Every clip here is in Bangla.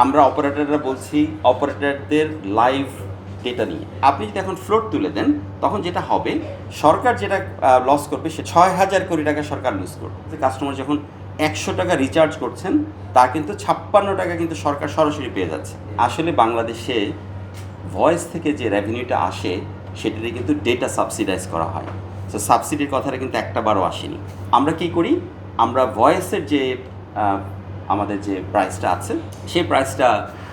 আমরা অপারেটররা বলছি অপারেটরদের লাইভ ডেটা নিয়ে। আপনি যদি এখন ফ্লোট তুলে দেন তখন যেটা হবে, সরকার যেটা লস করবে সে ৬,০০০ কোটি টাকা সরকার লুজ করবে। কাস্টমার যখন ১০০ টাকা রিচার্জ করছেন তা কিন্তু ৫৬ টাকা কিন্তু সরকার সরাসরি পেয়ে যাচ্ছে। আসলে বাংলাদেশে ভয়েস থেকে যে রেভিনিউটা আসে সেটাতে কিন্তু ডেটা সাবসিডাইজ করা হয়। সো সাবসিডির কথাটা কিন্তু একটাবারও আসেনি। আমরা কি করি, আমরা ভয়েসের যে আমাদের যে প্রাইসটা আছে সেই প্রাইসটা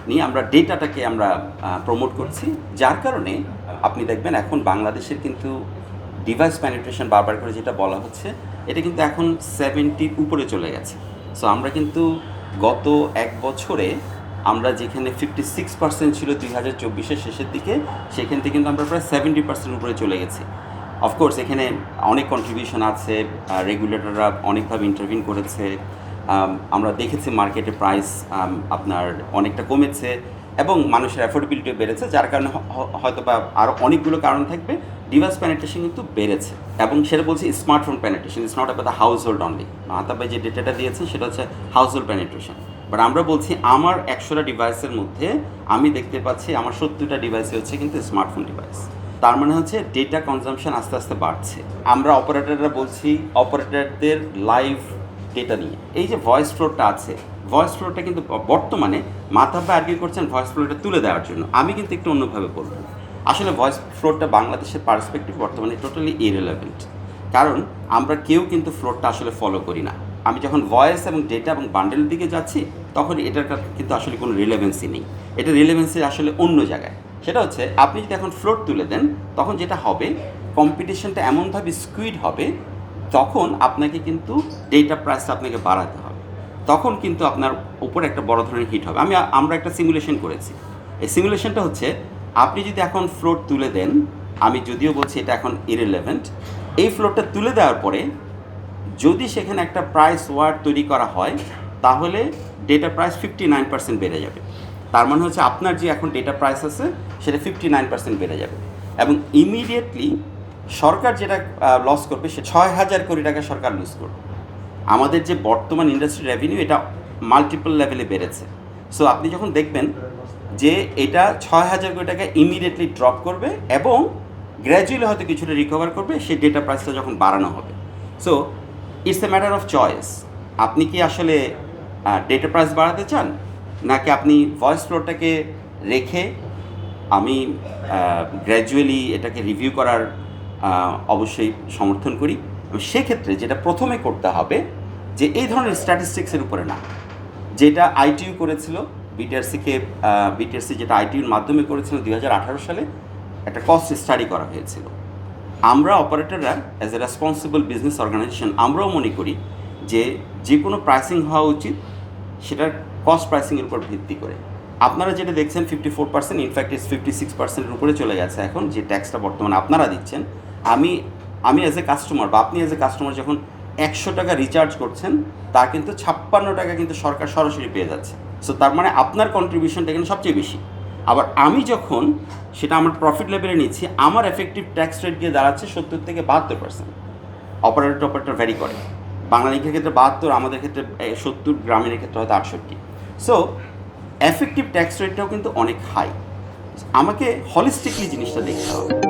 নিয়ে আমরা ডেটাটাকে আমরা প্রমোট করছি, যার কারণে আপনি দেখবেন এখন বাংলাদেশের কিন্তু ডিভাইস পেনিট্রেশন বারবার করে যেটা বলা হচ্ছে এটা কিন্তু এখন 70-র উপরে চলে গেছে। সো আমরা কিন্তু গত এক বছরে আমরা যেখানে 56% ছিল 2024-এর শেষের দিকে, সেখান থেকে কিন্তু আমরা প্রায় 70% উপরে চলে গেছি। অফকোর্স এখানে অনেক কন্ট্রিবিউশন আছে, রেগুলেটররা অনেকভাবে ইন্টারভিউ করেছে, আমরা দেখেছি মার্কেটে প্রাইস আপনার অনেকটা কমেছে এবং মানুষের অ্যাফোর্ডেবিলিটিও বেড়েছে, যার কারণে হয়তো বা আরও অনেকগুলো কারণ থাকবে। ডিভাইস পেনিট্রেশন কিন্তু বেড়েছে এবং সেটা বলছি smartphone penetration, it's not about the household only. মাতাবে যে ডেটাটা দিয়েছে সেটা হচ্ছে হাউস হোল্ড পেনিট্রেশন, বাট আমরা বলছি আমার ১০০টা ডিভাইসের মধ্যে আমি দেখতে পাচ্ছি আমার ৭০টা ডিভাইসে হচ্ছে কিন্তু স্মার্টফোন ডিভাইস। তার মানে হচ্ছে ডেটা কনজাম্পশন আস্তে আস্তে বাড়ছে। আমরা অপারেটররা বলছি অপারেটরদের লাইভ ডেটা নিয়ে। এই যে ভয়েস ফ্লোরটা আছে, ভয়েস ফ্লোরটা কিন্তু বর্তমানে মাথাপা আর্গিউ করছেন ভয়েস ফ্লোরটা তুলে দেওয়ার জন্য। আমি কিন্তু একটু অন্যভাবে বলবো, আসলে ভয়েস ফ্লোরটা বাংলাদেশের পার্সপেক্টিভ বর্তমানে টোটালি ইরেলেভেন্ট, কারণ আমরা কেউ কিন্তু ফ্লোরটা আসলে ফলো করি না। আমি যখন ভয়েস এবং ডেটা এবং বান্ডেলের দিকে যাচ্ছি তখন এটার কিন্তু আসলে কোনো রিলেভেন্সি নেই, এটা রিলেভেন্সি আসলে অন্য জায়গায়। সেটা হচ্ছে আপনি যদি এখন ফ্লোর তুলে দেন তখন যেটা হবে, কম্পিটিশনটা এমনভাবে স্কুইড হবে তখন আপনাকে কিন্তু ডেটা প্রাইসটা আপনাকে বাড়াতে হবে, তখন কিন্তু আপনার উপর একটা বড় ধরনের হিট হবে। আমরা একটা সিমুলেশন করেছি, এই সিমুলেশনটা হচ্ছে আপনি যদি এখন ফ্লোর তুলে দেন, আমি যদিও বলছি এটা এখন ইররিলেভেন্ট, এই ফ্লোরটা তুলে দেওয়ার পরে যদি সেখানে একটা প্রাইস ওয়ার তৈরি করা হয় তাহলে ডেটা প্রাইস 59% বেড়ে যাবে। তার মানে হচ্ছে আপনার যে এখন ডেটা প্রাইস আছে সেটা 59% বেড়ে যাবে এবং ইমিডিয়েটলি সরকার যেটা লস করবে সে ৬,০০০ কোটি টাকা সরকার লুজ করবে। আমাদের যে বর্তমান ইন্ডাস্ট্রি রেভিনিউ এটা মাল্টিপল লেভেলে বেড়েছে। সো আপনি যখন দেখবেন যে এটা ৬,০০০ কোটি টাকা ইমিডিয়েটলি ড্রপ করবে এবং গ্র্যাজুয়ালি হয়তো কিছুটা রিকভার করবে সেই ডেটা প্রাইসটা যখন বাড়ানো হবে। So it's a matter of choice, আপনি কি আসলে ডেটা প্রাইস বাড়াতে চান নাকি আপনি ভয়েস ফ্লোরটাকে রেখে আমি গ্র্যাজুয়ালি এটাকে রিভিউ করার অবশ্যই সমর্থন করি। সেক্ষেত্রে যেটা প্রথমে করতে হবে যে এই ধরনের স্ট্যাটিস্টিক্সের উপরে না, যেটা আইটিইউ করেছিল বিটিআরসি যেটা আইটিইউর মাধ্যমে করেছিল 2018 সালে একটা কস্ট স্টাডি করা হয়েছিল। আমরা অপারেটররা as a responsible business organisation আমরাও মনে করি যে যে কোনো প্রাইসিং হওয়া উচিত সেটার কস্ট প্রাইসিংয়ের উপর ভিত্তি করে। আপনারা যেটা দেখছেন 54%, ইনফ্যাক্ট ইটস 56%-এর উপরে চলে গেছে এখন যে ট্যাক্সটা বর্তমানে আপনারা দিচ্ছেন। আমি অ্যাজ এ কাস্টমার বা আপনি অ্যাজ এ কাস্টমার যখন ১০০ টাকা রিচার্জ করছেন তা কিন্তু ৫৬ টাকা কিন্তু সরকার সরাসরি পেয়ে যাচ্ছে। সো তার মানে আপনার কন্ট্রিবিউশনটা কিন্তু সবচেয়ে বেশি। আবার আমি যখন সেটা আমার প্রফিট লেভেলে নিচ্ছি আমার এফেক্টিভ ট্যাক্স রেট গিয়ে দাঁড়াচ্ছে ৭০ থেকে ৭২%। অপারেটর ভ্যারি করে, বাংলাদেশের ক্ষেত্রে ৭২, আমাদের ক্ষেত্রে ৭০, গ্রামের ক্ষেত্রে হয়তো ৬৮। সো এফেক্টিভ ট্যাক্স রেটটাও কিন্তু অনেক হাই। আমাকে হলিস্টিকলি জিনিসটা দেখতে হবে।